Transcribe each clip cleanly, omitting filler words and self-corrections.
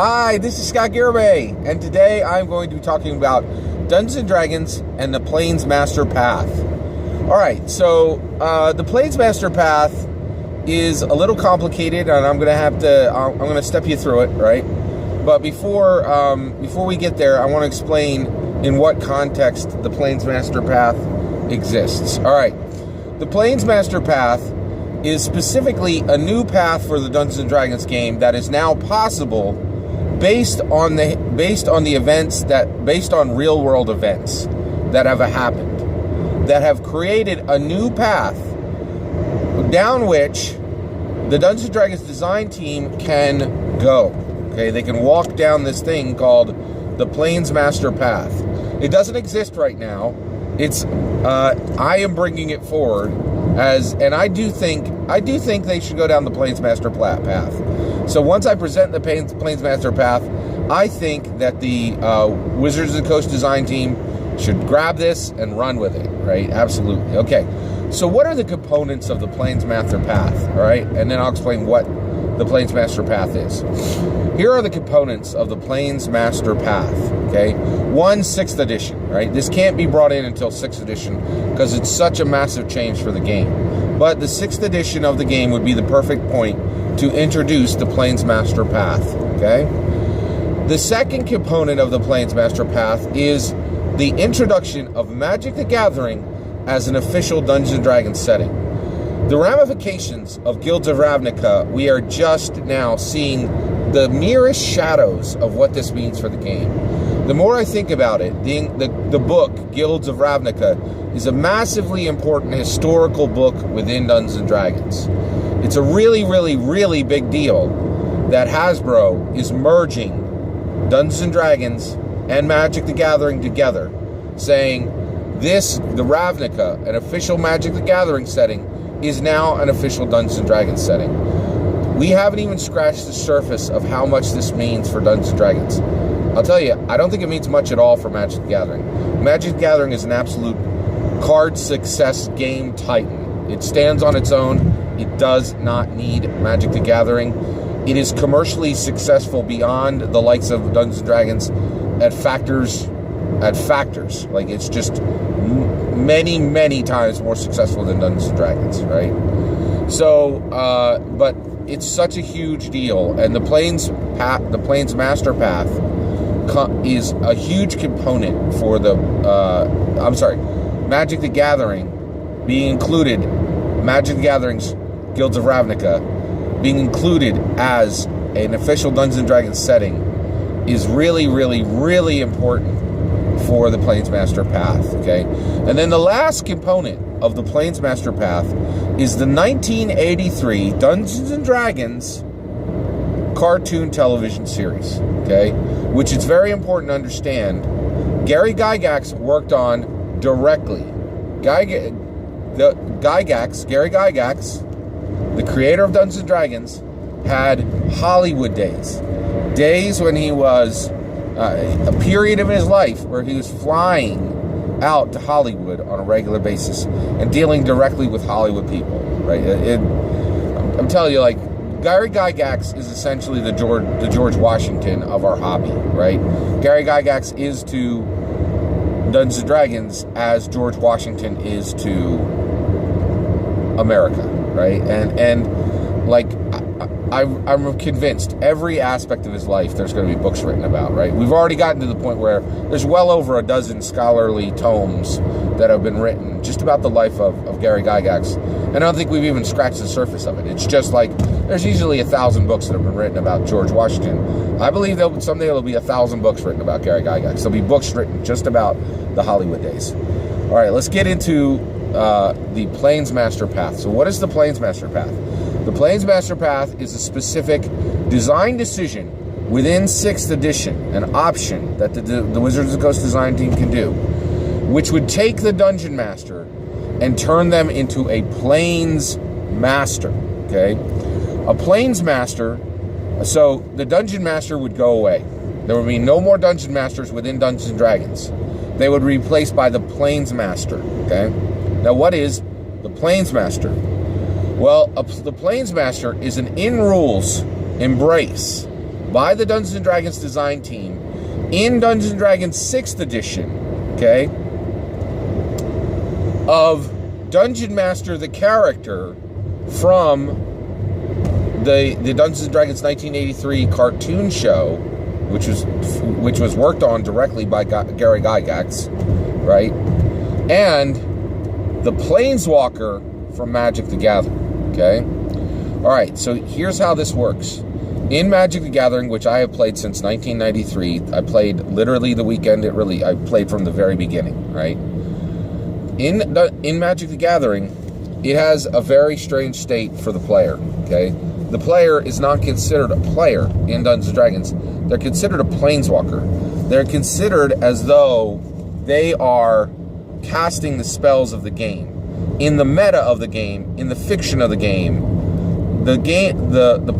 Hi, this is Scott Garibay, and today I'm going to be talking about Dungeons & Dragons and the Planesmaster Path. Alright, so the Planesmaster Path is a little complicated, and I'm going to step you through it, right? But before we get there, I want to explain in what context the Planesmaster Path exists. Alright, the Planesmaster Path is specifically a new path for the Dungeons & Dragons game that is now possible based on real world events that have happened, that have created a new path down which the Dungeons & Dragons design team can go. Okay, they can walk down this thing called the Planesmaster Path. It doesn't exist right now. It's I am bringing it forward and I do think they should go down the Planesmaster path. So once I present the Planesmaster Path, I think that the Wizards of the Coast design team should grab this and run with it, right? Absolutely. Okay, so what are the components of the Planesmaster Path, all right? And then I'll explain what the Planesmaster Path is. Here are the components of the Planesmaster Path, okay? 6th edition, right? This can't be brought in until 6th edition because it's such a massive change for the game. But the 6th edition of the game would be the perfect point to introduce the Planesmaster Path, okay? The second component of the Planesmaster Path is the introduction of Magic the Gathering as an official Dungeons & Dragons setting. The ramifications of Guilds of Ravnica, we are just now seeing the merest shadows of what this means for the game. The more I think about it, the book, Guilds of Ravnica, is a massively important historical book within Dungeons & Dragons. It's a really, really, really big deal that Hasbro is merging Dungeons & Dragons and Magic the Gathering together, saying the Ravnica, an official Magic the Gathering setting, is now an official Dungeons & Dragons setting. We haven't even scratched the surface of how much this means for Dungeons & Dragons. I'll tell you, I don't think it means much at all for Magic the Gathering. Magic the Gathering is an absolute card success game titan. It stands on its own. It does not need Magic the Gathering. It is commercially successful beyond the likes of Dungeons & Dragons at factors. Like, it's just many, many times more successful than Dungeons & Dragons, right? So, but it's such a huge deal, and the Planesmaster Path is a huge component for the, Magic the Gathering being included, Magic the Gathering's Guilds of Ravnica being included as an official Dungeons & Dragons setting is really, really, really important for the Planesmaster Path, okay? And then the last component of the Planesmaster Path is the 1983 Dungeons & Dragons cartoon television series, okay? Which is very important to understand. Gary Gygax worked on directly. Gary Gygax, the creator of Dungeons & Dragons, had Hollywood days when he was a period of his life where he was flying out to Hollywood on a regular basis and dealing directly with Hollywood people, right? I'm telling you, like, Gary Gygax is essentially the George Washington of our hobby, right? Gary Gygax is to Dungeons & Dragons as George Washington is to America, right? And like, I'm convinced every aspect of his life there's going to be books written about, right? We've already gotten to the point where there's well over a dozen scholarly tomes that have been written just about the life of Gary Gygax. And I don't think we've even scratched the surface of it. It's just like there's easily 1,000 books that have been written about George Washington. I believe someday there'll be 1,000 books written about Gary Gygax. There'll be books written just about the Hollywood days. All right, let's get into the Planesmaster Path. So what is the Planesmaster Path? The Planesmaster Path is a specific design decision within 6th edition, an option that the Wizards of the Coast design team can do, which would take the Dungeon Master and turn them into a Planesmaster, okay? A Planesmaster, so the Dungeon Master would go away. There would be no more Dungeon Masters within Dungeons & Dragons. They would be replaced by the Planesmaster, okay? Now, what is the Planesmaster? Well, the Planesmaster is an in-rules embrace by the Dungeons & Dragons design team in Dungeons & Dragons 6th edition, okay, of Dungeon Master, the character from the Dungeons & Dragons 1983 cartoon show, which was worked on directly by Gary Gygax, right? And the Planeswalker from Magic the Gathering, okay? All right, so here's how this works. In Magic the Gathering, which I have played since 1993, I played literally the weekend I played from the very beginning, right? In Magic the Gathering, it has a very strange state for the player, okay? The player is not considered a player in Dungeons & Dragons. They're considered a planeswalker. They're considered as though they are casting the spells of the game. In the meta of the game, in the fiction of the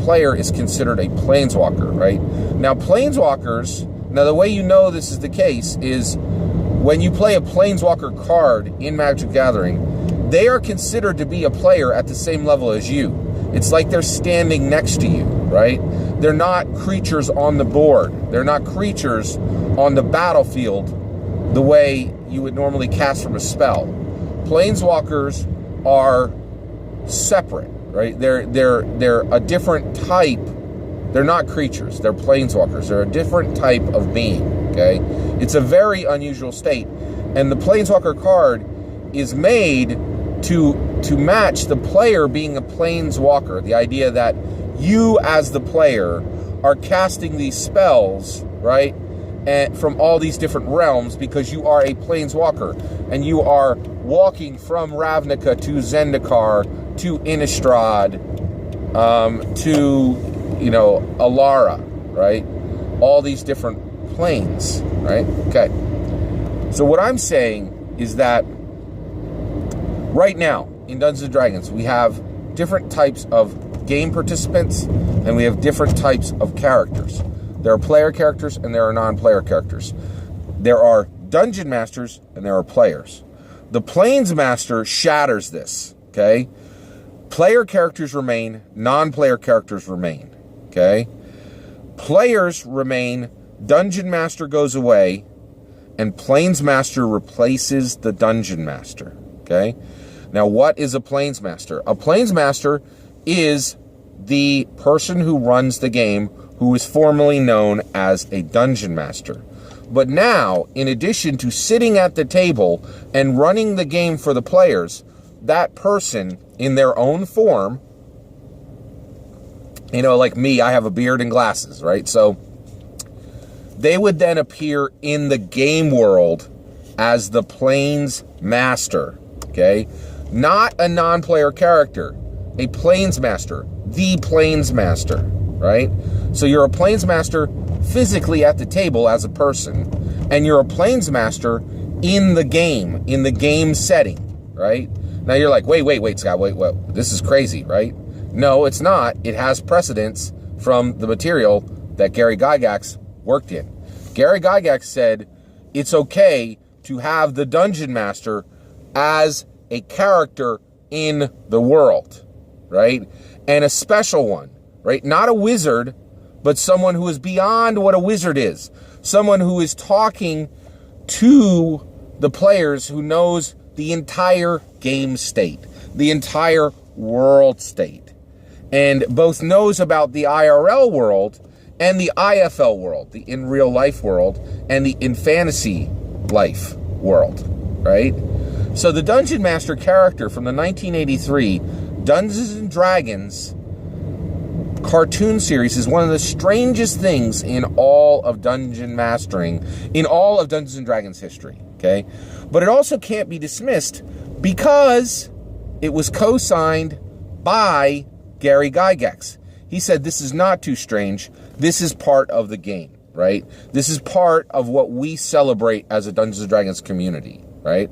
player is considered a planeswalker, right? Now, planeswalkers, the way you know this is the case is when you play a planeswalker card in Magic the Gathering, they are considered to be a player at the same level as you. It's like they're standing next to you, right? They're not creatures on the board. They're not creatures on the battlefield the way you would normally cast from a spell. Planeswalkers are separate, right? They're a different type. They're not creatures. They're planeswalkers. They're a different type of being, okay? It's a very unusual state. And the planeswalker card is made to match the player being a planeswalker. The idea that you as the player are casting these spells, right? And from all these different realms because you are a planeswalker and you are walking from Ravnica to Zendikar to Innistrad to, Alara, right? All these different planes, right? Okay. So what I'm saying is that right now in Dungeons & Dragons, we have different types of game participants and we have different types of characters. There are player characters and there are non-player characters. There are dungeon masters and there are players. The Planesmaster shatters this, okay? Player characters remain, non-player characters remain, okay? Players remain, Dungeon Master goes away, and Planesmaster replaces the Dungeon Master, okay? Now, what is a Planesmaster? A Planesmaster is the person who runs the game who is formerly known as a Dungeon Master. But now, in addition to sitting at the table and running the game for the players, that person, in their own form, like me, I have a beard and glasses, right? So they would then appear in the game world as the Planesmaster, okay? Not a non-player character, a Planesmaster, the Planesmaster, right? So you're a Planesmaster physically at the table as a person, and you're a Planesmaster in the game setting, right? Now you're like, wait, Scott, wait, this is crazy, right? No, it's not. It has precedence from the material that Gary Gygax worked in. Gary Gygax said it's okay to have the Dungeon Master as a character in the world, right? And a special one, right? Not a wizard, but someone who is beyond what a wizard is. Someone who is talking to the players, who knows the entire game state, the entire world state, and both knows about the IRL world and the IFL world, the in real life world, and the in fantasy life world, right? So the Dungeon Master character from the 1983 Dungeons & Dragons cartoon series is one of the strangest things in all of dungeon mastering, in all of Dungeons & Dragons history, okay? But it also can't be dismissed because it was co-signed by Gary Gygax. He said, this is not too strange. This is part of the game, right? This is part of what we celebrate as a Dungeons & Dragons community, right?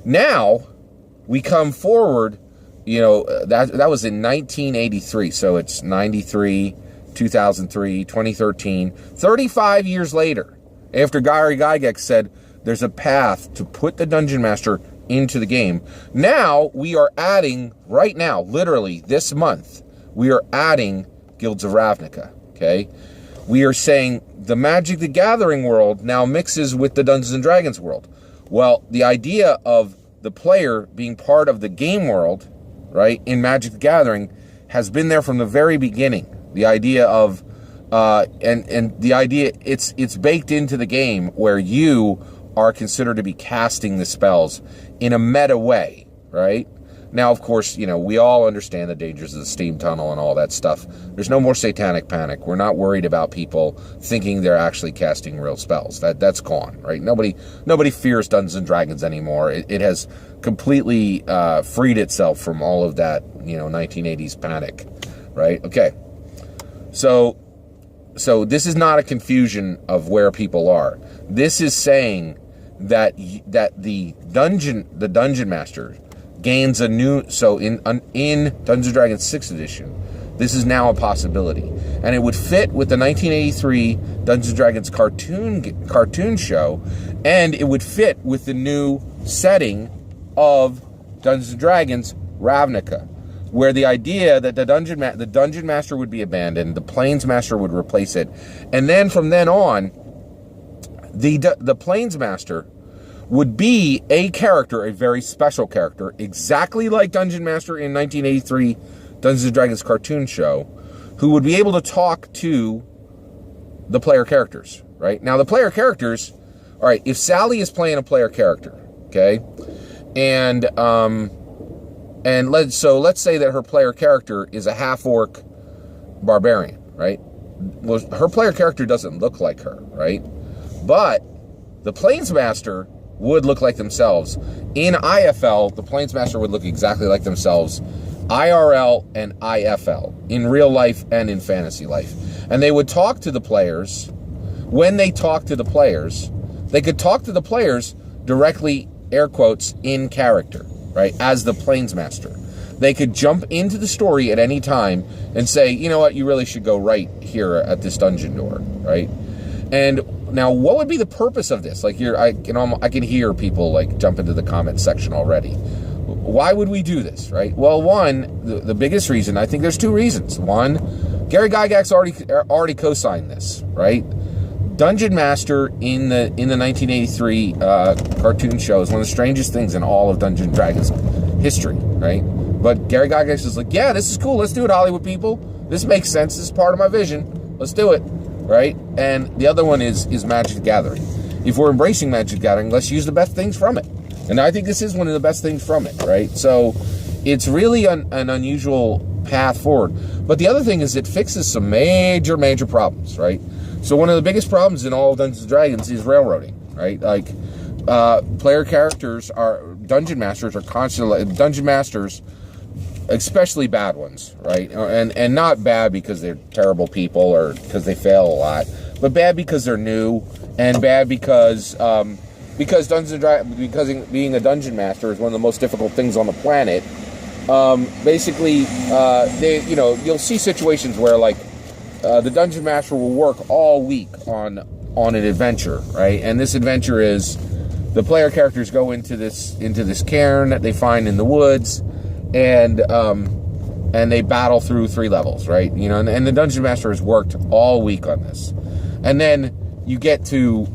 Now, we come forward, that was in 1983, so it's 93, 2003, 2013, 35 years later, after Gary Gygax said there's a path to put the Dungeon Master into the game. Now, we are adding, right now, literally this month, we are adding Guilds of Ravnica, okay? We are saying the Magic the Gathering world now mixes with the Dungeons and Dragons world. Well, the idea of the player being part of the game world, right, in Magic the Gathering has been there from the very beginning. The idea of and the idea it's baked into the game where you are considered to be casting the spells in a meta way, right? Now, of course, you know, we all understand the dangers of the steam tunnel and all that stuff. There's no more satanic panic. We're not worried about people thinking they're actually casting real spells. That's gone, right? Nobody fears Dungeons and Dragons anymore. It has completely freed itself from all of that, you know, 1980s panic, right? Okay. So this is not a confusion of where people are. This is saying that the dungeon master gains a new, so in Dungeons & Dragons 6th edition, this is now a possibility. And it would fit with the 1983 Dungeons & Dragons cartoon show, and it would fit with the new setting of Dungeons & Dragons Ravnica, where the idea that the dungeon master would be abandoned, the Planesmaster would replace it, and then from then on, the Planesmaster would be a character, a very special character, exactly like Dungeon Master in 1983 Dungeons & Dragons cartoon show, who would be able to talk to the player characters, right? Now, the player characters, all right, if Sally is playing a player character, okay, and let's say that her player character is a half-orc barbarian, right? Well, her player character doesn't look like her, right? But the Planesmaster would look like themselves. In IFL, the Planesmaster would look exactly like themselves, IRL and IFL, in real life and in fantasy life. And they would talk to the players. When they talk to the players, they could talk to the players directly, air quotes, in character, right, as the Planesmaster. They could jump into the story at any time and say, you know what, you really should go right here at this dungeon door, right? And now, what would be the purpose of this? Like, I can hear people like jump into the comment section already. Why would we do this, right? Well, one, the biggest reason, I think there's two reasons. One, Gary Gygax already co-signed this, right? Dungeon Master in the 1983 cartoon show is one of the strangest things in all of Dungeons & Dragons history, right? But Gary Gygax is like, yeah, this is cool. Let's do it, Hollywood people. This makes sense. This is part of my vision. Let's do it. Right? And the other one is Magic the Gathering. If we're embracing Magic the Gathering, let's use the best things from it. And I think this is one of the best things from it, right? So it's really an unusual path forward. But the other thing is it fixes some major problems, right? So one of the biggest problems in all of Dungeons & Dragons is railroading, right? Like, player characters Dungeon Masters are constantly, Dungeon Masters, especially bad ones, right? And not bad because they're terrible people or because they fail a lot, but bad because they're new, and bad because being a dungeon master is one of the most difficult things on the planet. Basically, you'll see situations where like the dungeon master will work all week on an adventure, right? And this adventure is the player characters go into this cairn that they find in the woods. And they battle through 3 levels, right? You know, and the Dungeon Master has worked all week on this. And then you get to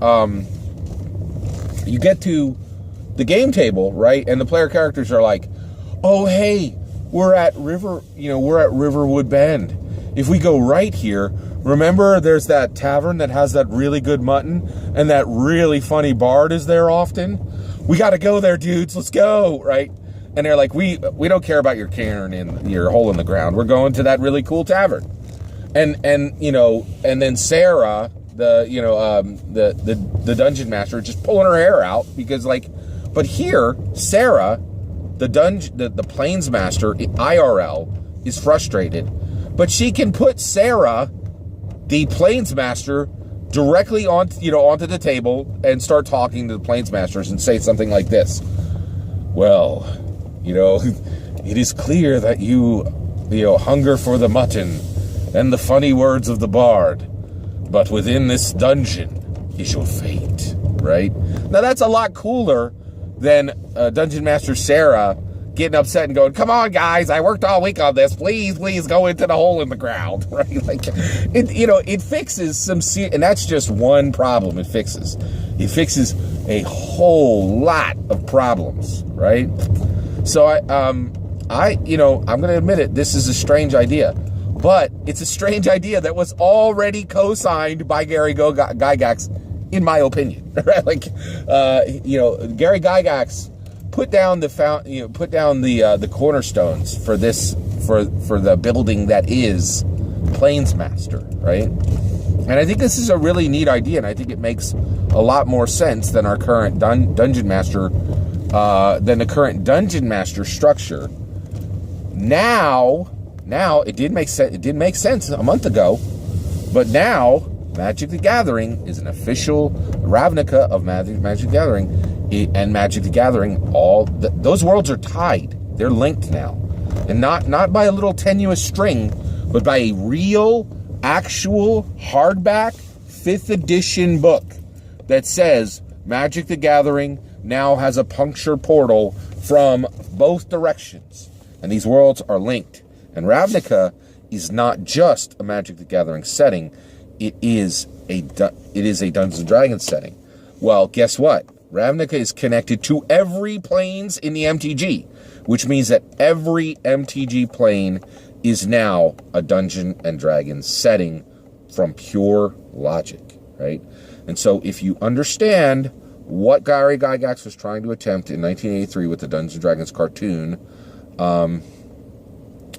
the game table, right? And the player characters are like, oh, hey, we're at Riverwood Bend. If we go right here, remember there's that tavern that has that really good mutton and that really funny bard is there often? We got to go there, dudes. Let's go, right? And they're like, we don't care about your cairn and your hole in the ground. We're going to that really cool tavern. And then Sarah, the dungeon master, just pulling her hair out because but here Sarah, the Planesmaster IRL, is frustrated, but she can put Sarah, the Planesmaster, directly onto the table and start talking to the Planesmasters and say something like this. Well, it is clear that you hunger for the mutton and the funny words of the bard, but within this dungeon is your fate, right? Now, that's a lot cooler than Dungeon Master Sarah getting upset and going, come on, guys, I worked all week on this. Please go into the hole in the ground, right? Like, it fixes some, and that's just one problem it fixes. It fixes a whole lot of problems, right? So I'm going to admit it, this is a strange idea. But it's a strange idea that was already co-signed by Gary Gygax, in my opinion. Right? Like, Gary Gygax put down the cornerstones for this, for the building that is Planesmaster, right? And I think this is a really neat idea, and I think it makes a lot more sense than our current Dungeon Master, than the current Dungeon Master structure. Now, it did make sense. It did make sense a month ago, but now Magic the Gathering is an official Ravnica of Magic the Gathering, and Magic the Gathering. Those worlds are tied. They're linked now, and not by a little tenuous string, but by a real, actual hardback 5th edition book that says Magic the Gathering now has a puncture portal from both directions, and these worlds are linked. And Ravnica is not just a Magic the Gathering setting, it is a Dungeons & Dragons setting. Well, guess what? Ravnica is connected to every planes in the MTG, which means that every MTG plane is now a Dungeons & Dragons setting from pure logic, right? And so if you understand what Gary Gygax was trying to attempt in 1983 with the Dungeons & Dragons cartoon,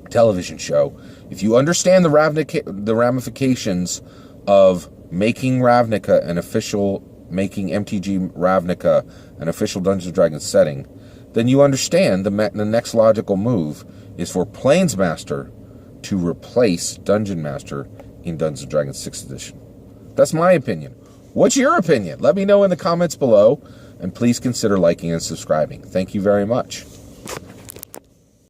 television show, if you understand the ramifications of making Ravnica making MTG Ravnica an official Dungeons & Dragons setting, then you understand the next logical move is for Planesmaster to replace Dungeon Master in Dungeons & Dragons 6th edition. That's my opinion. What's your opinion? Let me know in the comments below, and please consider liking and subscribing. Thank you very much.